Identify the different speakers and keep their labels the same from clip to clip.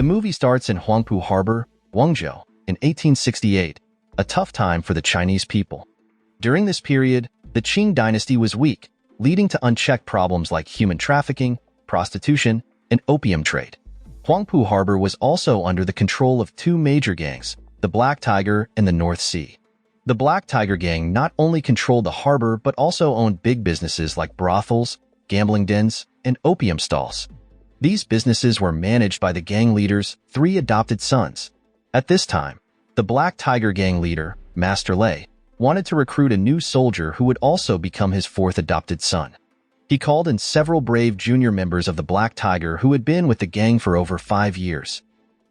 Speaker 1: The movie starts in Huangpu Harbor, Guangzhou, in 1868, a tough time for the Chinese people. During this period, the Qing Dynasty was weak, leading to unchecked problems like human trafficking, prostitution, and opium trade. Huangpu Harbor was also under the control of two major gangs, the Black Tiger and the North Sea. The Black Tiger gang not only controlled the harbor but also owned big businesses like brothels, gambling dens, and opium stalls. These businesses were managed by the gang leader's three adopted sons. At this time, the Black Tiger gang leader, Master Lei, wanted to recruit a new soldier who would also become his fourth adopted son. He called in several brave junior members of the Black Tiger who had been with the gang for over 5 years.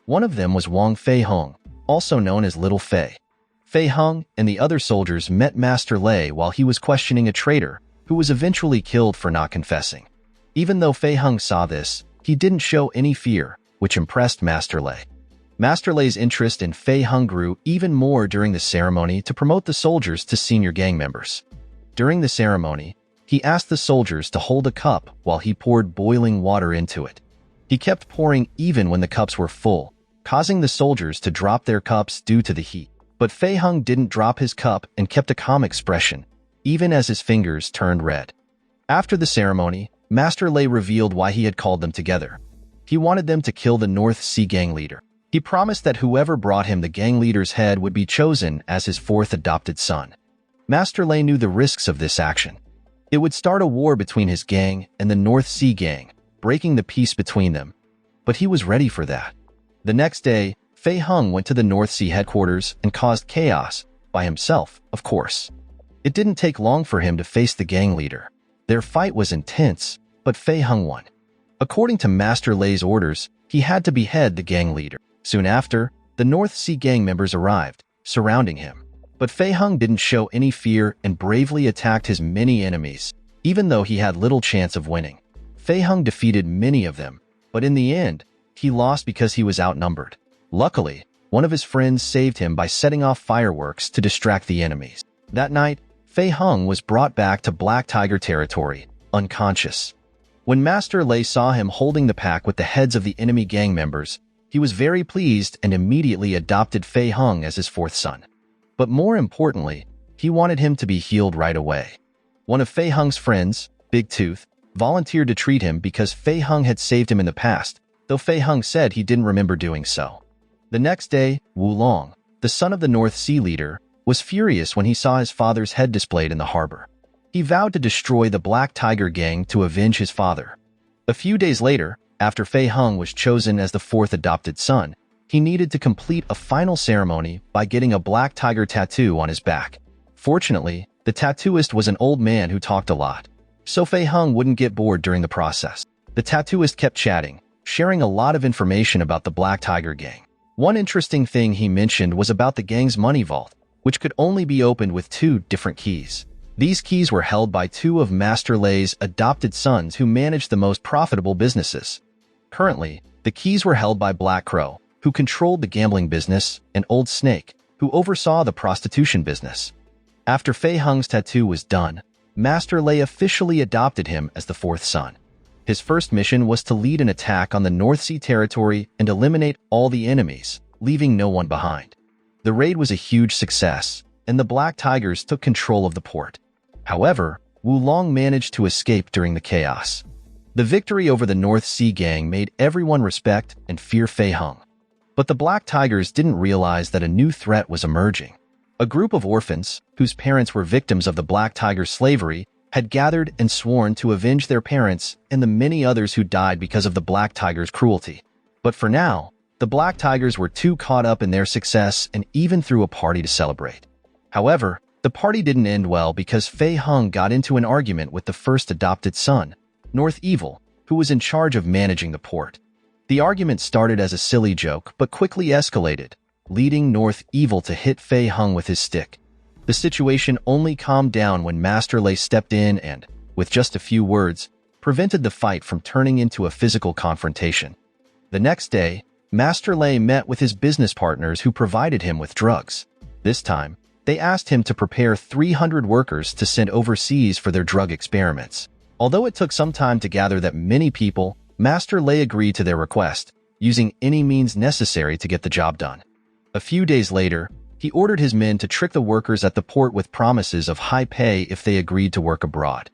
Speaker 1: One of them was Wang Fei Hung, also known as Little Fei. Fei Hung and the other soldiers met Master Lei while he was questioning a traitor who was eventually killed for not confessing. Even though Fei Hung saw this, he didn't show any fear, which impressed Master Lei. Master Lei's interest in Fei Hung grew even more during the ceremony to promote the soldiers to senior gang members. During the ceremony, he asked the soldiers to hold a cup while he poured boiling water into it. He kept pouring even when the cups were full, causing the soldiers to drop their cups due to the heat. But Fei Hung didn't drop his cup and kept a calm expression, even as his fingers turned red. After the ceremony, Master Lei revealed why he had called them together. He wanted them to kill the North Sea gang leader. He promised that whoever brought him the gang leader's head would be chosen as his fourth adopted son. Master Lei knew the risks of this action. It would start a war between his gang and the North Sea gang, breaking the peace between them. But he was ready for that. The next day, Fei Hung went to the North Sea headquarters and caused chaos, by himself, of course. It didn't take long for him to face the gang leader. Their fight was intense, but Fei Hung won. According to Master Lei's orders, he had to behead the gang leader. Soon after, the North Sea gang members arrived, surrounding him. But Fei Hung didn't show any fear and bravely attacked his many enemies, even though he had little chance of winning. Fei Hung defeated many of them, but in the end, he lost because he was outnumbered. Luckily, one of his friends saved him by setting off fireworks to distract the enemies. That night, Fei Hung was brought back to Black Tiger territory, unconscious. When Master Lei saw him holding the pack with the heads of the enemy gang members, he was very pleased and immediately adopted Fei Hung as his fourth son. But more importantly, he wanted him to be healed right away. One of Fei Hung's friends, Big Tooth, volunteered to treat him because Fei Hung had saved him in the past, though Fei Hung said he didn't remember doing so. The next day, Wu Long, the son of the North Sea leader, was furious when he saw his father's head displayed in the harbor. He vowed to destroy the Black Tiger gang to avenge his father. A few days later, after Fei Hung was chosen as the fourth adopted son, he needed to complete a final ceremony by getting a Black Tiger tattoo on his back. Fortunately, the tattooist was an old man who talked a lot, so Fei Hung wouldn't get bored during the process. The tattooist kept chatting, sharing a lot of information about the Black Tiger gang. One interesting thing he mentioned was about the gang's money vault, which could only be opened with 2 different keys. These keys were held by 2 of Master Lei's adopted sons who managed the most profitable businesses. Currently, the keys were held by Black Crow, who controlled the gambling business, and Old Snake, who oversaw the prostitution business. After Fei Hung's tattoo was done, Master Lei officially adopted him as the fourth son. His first mission was to lead an attack on the North Sea territory and eliminate all the enemies, leaving no one behind. The raid was a huge success, and the Black Tigers took control of the port. However, Wu Long managed to escape during the chaos. The victory over the North Sea gang made everyone respect and fear Fei Hung. But the Black Tigers didn't realize that a new threat was emerging. A group of orphans, whose parents were victims of the Black Tiger slavery, had gathered and sworn to avenge their parents and the many others who died because of the Black Tiger's cruelty. But for now, the Black Tigers were too caught up in their success and even threw a party to celebrate. However, the party didn't end well because Fei Hung got into an argument with the first adopted son, North Evil, who was in charge of managing the port. The argument started as a silly joke but quickly escalated, leading North Evil to hit Fei Hung with his stick. The situation only calmed down when Master Lei stepped in and, with just a few words, prevented the fight from turning into a physical confrontation. The next day, Master Lei met with his business partners who provided him with drugs. This time, they asked him to prepare 300 workers to send overseas for their drug experiments. Although it took some time to gather that many people, Master Lei agreed to their request, using any means necessary to get the job done. A few days later, he ordered his men to trick the workers at the port with promises of high pay if they agreed to work abroad.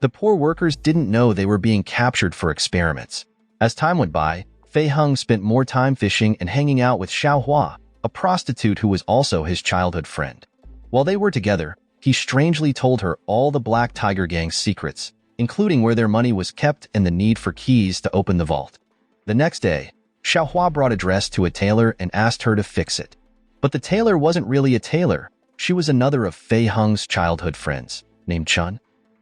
Speaker 1: The poor workers didn't know they were being captured for experiments. As time went by, Fei Heng spent more time fishing and hanging out with Xiao Hua, a prostitute who was also his childhood friend. While they were together, he strangely told her all the Black Tiger Gang's secrets, including where their money was kept and the need for keys to open the vault. The next day, Xiao Hua brought a dress to a tailor and asked her to fix it. But the tailor wasn't really a tailor. She was another of Fei Heng's childhood friends, named Chun.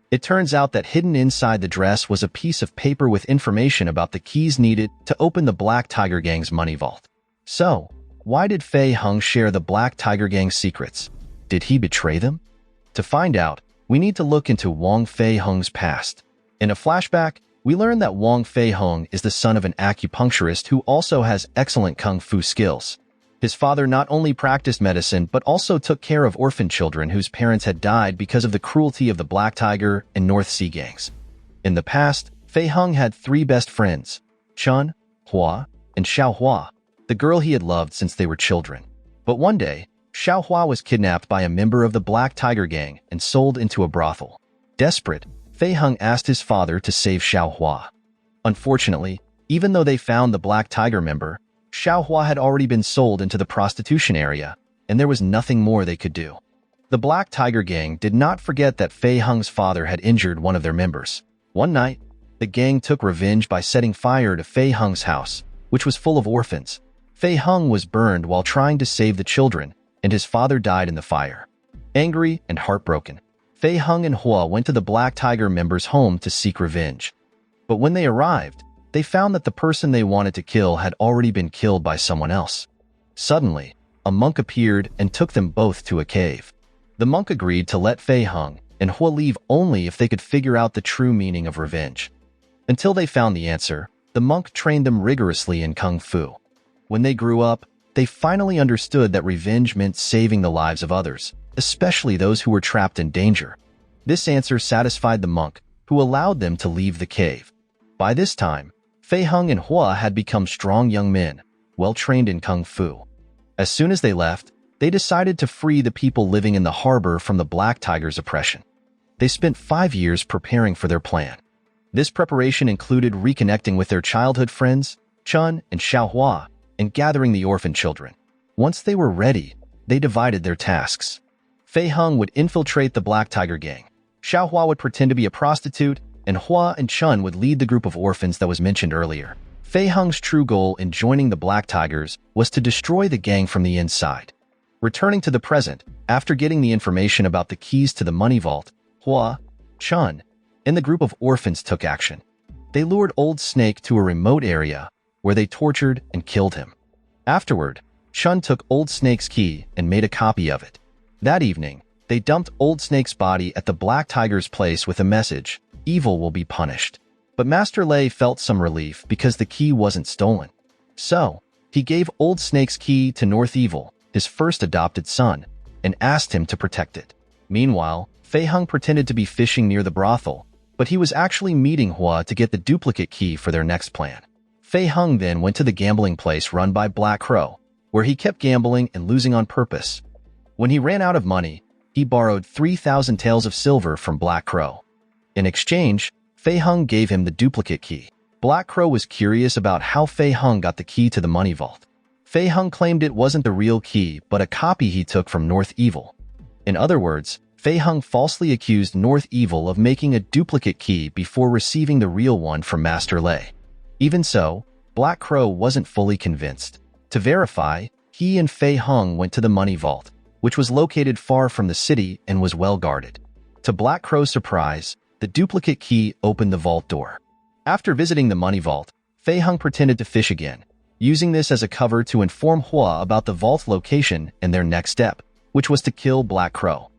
Speaker 1: It turns out that hidden inside the dress was a piece of paper with information about the keys needed to open the Black Tiger Gang's money vault. So, why did Fei Heng share the Black Tiger Gang's secrets? Did he betray them? To find out, we need to look into Wang Fei Heng's past. In a flashback, we learn that Wang Fei Heng is the son of an acupuncturist who also has excellent kung fu skills. His father not only practiced medicine but also took care of orphan children whose parents had died because of the cruelty of the Black Tiger and North Sea gangs. In the past, Fei Heng had 3 best friends, Chun, Hua, and Xiao Hua, the girl he had loved since they were children. But one day, Xiao Hua was kidnapped by a member of the Black Tiger Gang and sold into a brothel. Desperate, Fei Heng asked his father to save Xiao Hua. Unfortunately, even though they found the Black Tiger member, Xiao Hua had already been sold into the prostitution area, and there was nothing more they could do. The Black Tiger Gang did not forget that Fei Heng's father had injured one of their members. One night, the gang took revenge by setting fire to Fei Heng's house, which was full of orphans. Fei Heng was burned while trying to save the children, and his father died in the fire. Angry and heartbroken, Fei Heng and Hua went to the Black Tiger member's home to seek revenge. But when they arrived, they found that the person they wanted to kill had already been killed by someone else. Suddenly, a monk appeared and took them both to a cave. The monk agreed to let Fei Heng and Hua leave only if they could figure out the true meaning of revenge. Until they found the answer, the monk trained them rigorously in kung fu. When they grew up, they finally understood that revenge meant saving the lives of others, especially those who were trapped in danger. This answer satisfied the monk, who allowed them to leave the cave. By this time, Fei Heng and Hua had become strong young men, well-trained in kung fu. As soon as they left, they decided to free the people living in the harbor from the Black Tiger's oppression. They spent 5 years preparing for their plan. This preparation included reconnecting with their childhood friends, Chun and Xiao Hua, and gathering the orphan children. Once they were ready, they divided their tasks. Fei Heng would infiltrate the Black Tiger Gang. Xiao Hua would pretend to be a prostitute, and Hua and Chun would lead the group of orphans that was mentioned earlier. Fei Heng's true goal in joining the Black Tigers was to destroy the gang from the inside. Returning to the present, after getting the information about the keys to the money vault, Hua, Chun, and the group of orphans took action. They lured Old Snake to a remote area where they tortured and killed him. Afterward, Chun took Old Snake's key and made a copy of it. That evening, they dumped Old Snake's body at the Black Tiger's place with a message, "Evil will be punished." But Master Lei felt some relief because the key wasn't stolen. So, he gave Old Snake's key to North Evil, his first adopted son, and asked him to protect it. Meanwhile, Fei Heng pretended to be fishing near the brothel, but he was actually meeting Hua to get the duplicate key for their next plan. Fei Heng then went to the gambling place run by Black Crow, where he kept gambling and losing on purpose. When he ran out of money, he borrowed 3,000 taels of silver from Black Crow. In exchange, Fei Heng gave him the duplicate key. Black Crow was curious about how Fei Heng got the key to the money vault. Fei Heng claimed it wasn't the real key, but a copy he took from North Evil. In other words, Fei Heng falsely accused North Evil of making a duplicate key before receiving the real one from Master Lei. Even so, Black Crow wasn't fully convinced. To verify, he and Fei Heng went to the money vault, which was located far from the city and was well guarded. To Black Crow's surprise, the duplicate key opened the vault door. After visiting the money vault, Fei Heng pretended to fish again, using this as a cover to inform Hua about the vault's location and their next step, which was to kill Black Crow.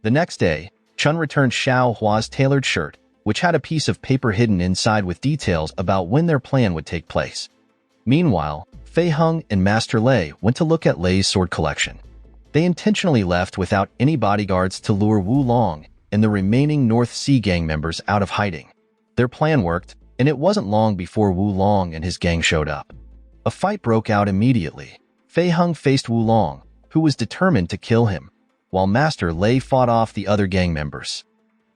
Speaker 1: The next day, Chun returned Xiao Hua's tailored shirt, which had a piece of paper hidden inside with details about when their plan would take place. Meanwhile, Fei Heng and Master Lei went to look at Lei's sword collection. They intentionally left without any bodyguards to lure Wu Long and the remaining North Sea gang members out of hiding. Their plan worked, and it wasn't long before Wu Long and his gang showed up. A fight broke out immediately. Fei Hung faced Wu Long, who was determined to kill him, while Master Lei fought off the other gang members.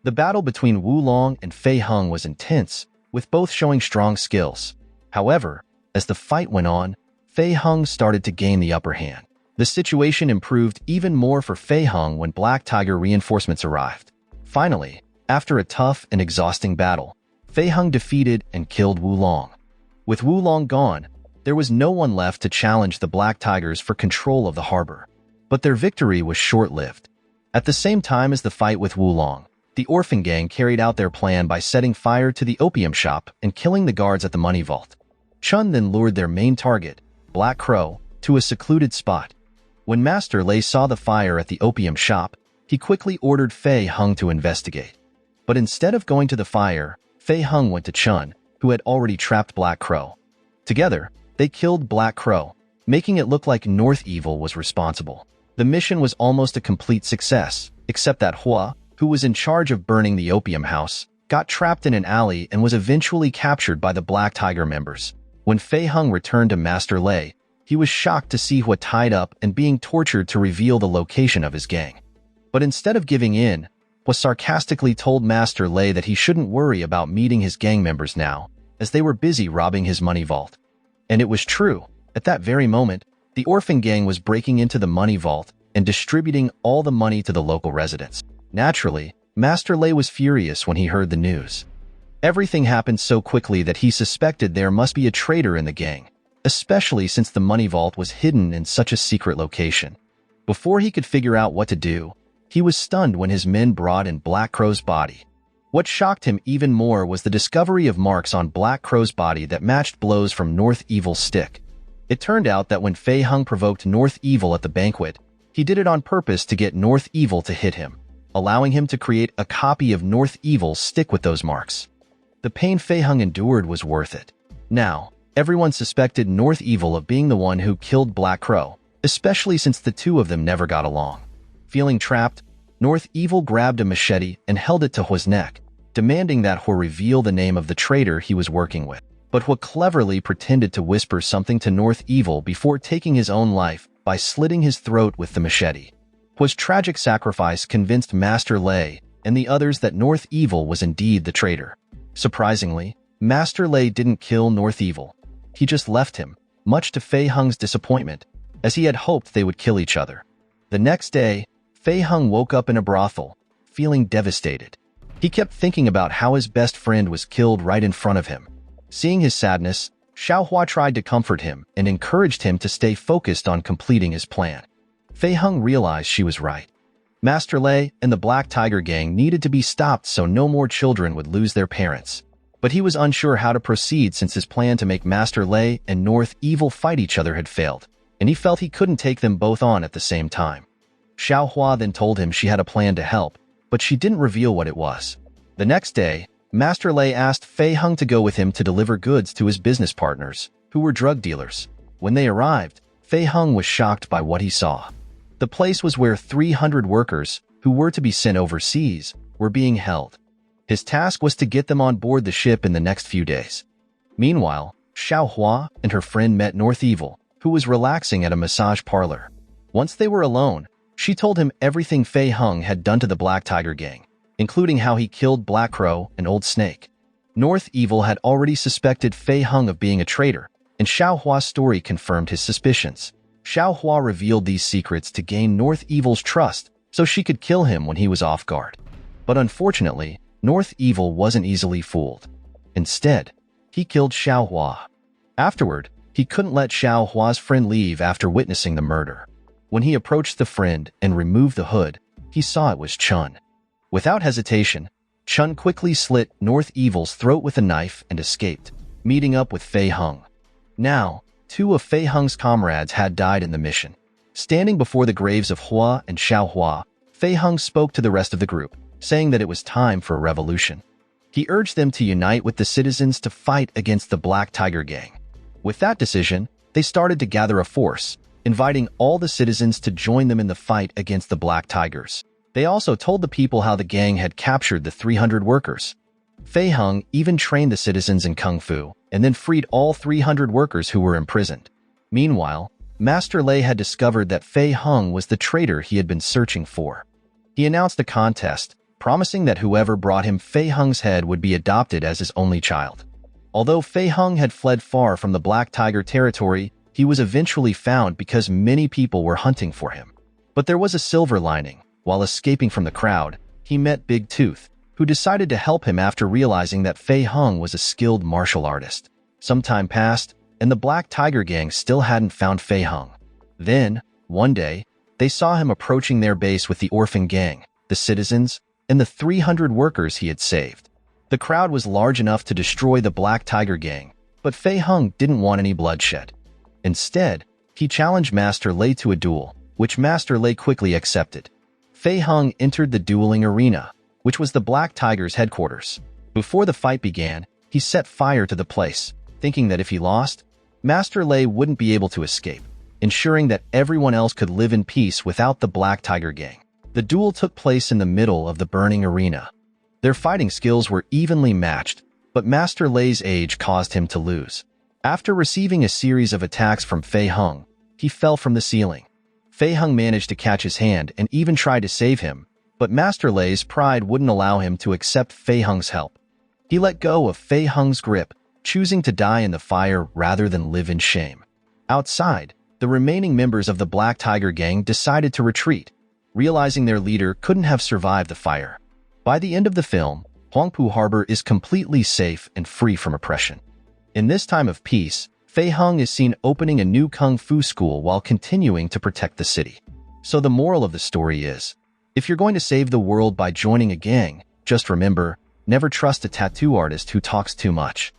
Speaker 1: The battle between Wu Long and Fei Hung was intense, with both showing strong skills. However, as the fight went on, Fei Hung started to gain the upper hand. The situation improved even more for Fei Hung when Black Tiger reinforcements arrived. Finally, after a tough and exhausting battle, Fei Hung defeated and killed Wu Long. With Wu Long gone, there was no one left to challenge the Black Tigers for control of the harbor. But their victory was short-lived. At the same time as the fight with Wu Long, the orphan gang carried out their plan by setting fire to the opium shop and killing the guards at the money vault. Chun then lured their main target, Black Crow, to a secluded spot. When Master Lei saw the fire at the opium shop, he quickly ordered Fei Hung to investigate. But instead of going to the fire, Fei Hung went to Chun, who had already trapped Black Crow. Together, they killed Black Crow, making it look like North Evil was responsible. The mission was almost a complete success, except that Hua, who was in charge of burning the opium house, got trapped in an alley and was eventually captured by the Black Tiger members. When Fei Hung returned to Master Lei, he was shocked to see Hua tied up and being tortured to reveal the location of his gang. But instead of giving in, Hua sarcastically told Master Lei that he shouldn't worry about meeting his gang members now, as they were busy robbing his money vault. And it was true. At that very moment, the orphan gang was breaking into the money vault and distributing all the money to the local residents. Naturally, Master Lei was furious when he heard the news. Everything happened so quickly that he suspected there must be a traitor in the gang, especially since the money vault was hidden in such a secret location. Before he could figure out what to do, he was stunned when his men brought in Black Crow's body. What shocked him even more was the discovery of marks on Black Crow's body that matched blows from North Evil's stick. It turned out that when Fei Hung provoked North Evil at the banquet, he did it on purpose to get North Evil to hit him, allowing him to create a copy of North Evil's stick with those marks. The pain Fei Hung endured was worth it. Now, everyone suspected North Evil of being the one who killed Black Crow, especially since the two of them never got along. Feeling trapped, North Evil grabbed a machete and held it to Hua's neck, demanding that Hua reveal the name of the traitor he was working with. But Hua cleverly pretended to whisper something to North Evil before taking his own life by slitting his throat with the machete. Hua's tragic sacrifice convinced Master Lei and the others that North Evil was indeed the traitor. Surprisingly, Master Lei didn't kill North Evil. He just left him, much to Fei Hung's disappointment, as he had hoped they would kill each other. The next day, Fei Hung woke up in a brothel, feeling devastated. He kept thinking about how his best friend was killed right in front of him. Seeing his sadness, Xiaohua tried to comfort him and encouraged him to stay focused on completing his plan. Fei Hung realized she was right. Master Lei and the Black Tiger gang needed to be stopped so no more children would lose their parents. But he was unsure how to proceed since his plan to make Master Lei and North Evil fight each other had failed, and he felt he couldn't take them both on at the same time. Xiaohua then told him she had a plan to help, but she didn't reveal what it was. The next day, Master Lei asked Fei Hung to go with him to deliver goods to his business partners, who were drug dealers. When they arrived, Fei Hung was shocked by what he saw. The place was where 300 workers, who were to be sent overseas, were being held. His task was to get them on board the ship in the next few days. Meanwhile, Xiaohua and her friend met North Evil, who was relaxing at a massage parlor. Once they were alone, she told him everything Fei Hung had done to the Black Tiger gang, including how he killed Black Crow and Old Snake. North Evil had already suspected Fei Hung of being a traitor, and Xiaohua's story confirmed his suspicions. Xiaohua revealed these secrets to gain North Evil's trust so she could kill him when he was off guard. But unfortunately, North Evil wasn't easily fooled. Instead, he killed Xiaohua. Afterward, he couldn't let Xiaohua's friend leave after witnessing the murder. When he approached the friend and removed the hood, he saw it was Chun. Without hesitation, Chun quickly slit North Evil's throat with a knife and escaped, meeting up with Fei Hung. Now, two of Fei Hung's comrades had died in the mission. Standing before the graves of Hua and Xiaohua, Fei Hung spoke to the rest of the group, saying that it was time for a revolution. He urged them to unite with the citizens to fight against the Black Tiger gang. With that decision, they started to gather a force, inviting all the citizens to join them in the fight against the Black Tigers. They also told the people how the gang had captured the 300 workers. Fei Hung even trained the citizens in kung fu and then freed all 300 workers who were imprisoned. Meanwhile, Master Lei had discovered that Fei Hung was the traitor he had been searching for. He announced a contest, promising that whoever brought him Fei Hung's head would be adopted as his only child. Although Fei Hung had fled far from the Black Tiger territory, he was eventually found because many people were hunting for him. But there was a silver lining. While escaping from the crowd, he met Big Tooth, who decided to help him after realizing that Fei Hung was a skilled martial artist. Some time passed, and the Black Tiger gang still hadn't found Fei Hung. Then, one day, they saw him approaching their base with the orphan gang, the citizens, and the 300 workers he had saved. The crowd was large enough to destroy the Black Tiger gang, but Fei Hung didn't want any bloodshed. Instead, he challenged Master Lei to a duel, which Master Lei quickly accepted. Fei Hung entered the dueling arena, which was the Black Tiger's headquarters. Before the fight began, he set fire to the place, thinking that if he lost, Master Lei wouldn't be able to escape, ensuring that everyone else could live in peace without the Black Tiger gang. The duel took place in the middle of the burning arena. Their fighting skills were evenly matched, but Master Lei's age caused him to lose. After receiving a series of attacks from Fei Hung, he fell from the ceiling. Fei Hung managed to catch his hand and even tried to save him, but Master Lei's pride wouldn't allow him to accept Fei Hung's help. He let go of Fei Hung's grip, choosing to die in the fire rather than live in shame. Outside, the remaining members of the Black Tiger gang decided to retreat, realizing their leader couldn't have survived the fire. By the end of the film, Huangpu Harbor is completely safe and free from oppression. In this time of peace, Fei Hung is seen opening a new kung fu school while continuing to protect the city. So the moral of the story is, if you're going to save the world by joining a gang, just remember, never trust a tattoo artist who talks too much.